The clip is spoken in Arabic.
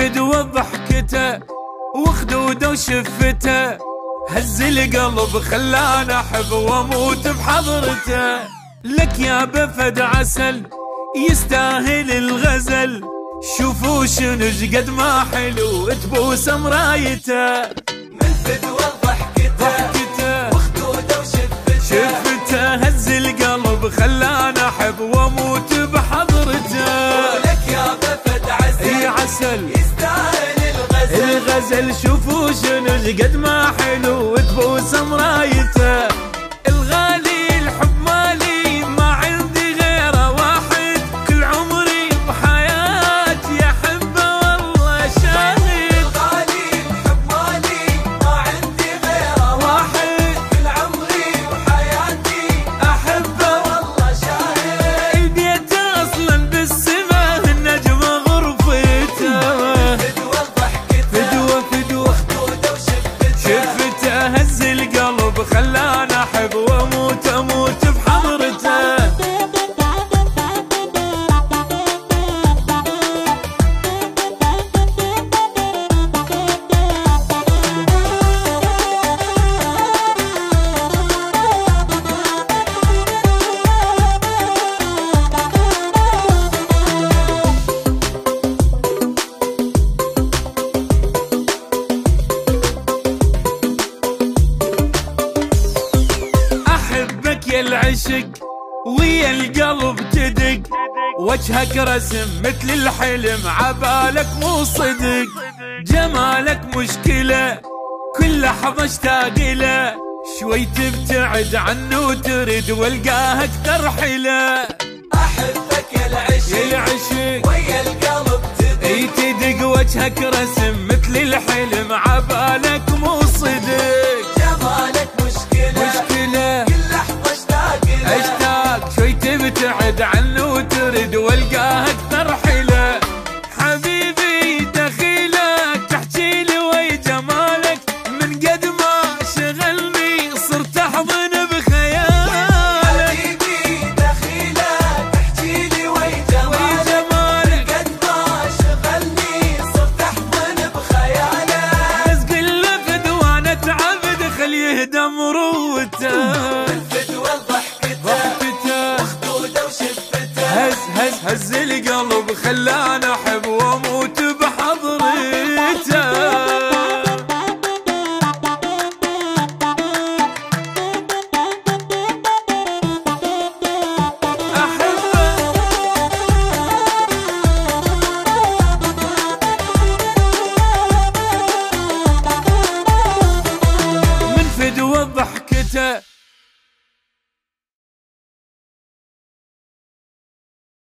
فدوى ضحكته وخدوده وشفته، هز القلب خلاني احب واموت بحضرته. لك يا بفد عسل يستاهل الغزل، شوفوا شنو قد ما حلو تبوس مرايته. من فدوى ضحكته وخدوده وشفته، هز القلب خلاني احب واموت بحضرته. لك يا بفد عسل يستاهل الغزل، شوفوا شنو قد ما حلو تبوس مرايته. الغالي الحب مالي ما عندي غيره واحد، كل عمري وحياتي احبه والله شاهد. الغالي الحب مالي ما عندي غيره واحد، كل عمري وحياتي احبه والله شاهد. البيت اصلا بالسما النجم غرفته. شفته هز القلب خلاني احب واموت اموت بحضرته. يا العشق ويا القلب تدق، وجهك رسم مثل الحلم عبالك مو صدق. جمالك مشكلة كل لحظة اشتاق له، شوي تبتعد عنه وترد والقاه اكثر حلا. احبك يا العشق ويا القلب تدق، وجهك رسم مثل الحلم عبالك مو صدق. جمالك مشكلة كل لحظة اشتاق، شوي تبتعد عنه وترد والقاه اكثر حلا. حبيبي دخيلك تحكي لي وي جمالك، من قد ما شغلني صرت احضن بخيالك. حبيبي دخيلك تحكي لي وي جمالك، قد ما شغلني صرت احضن بخيالك. بس قل له فدوانة عبد خل يهدى مروته. هز القلب خلاني احب واموت بحضرته. احبه من فدوى ضحكته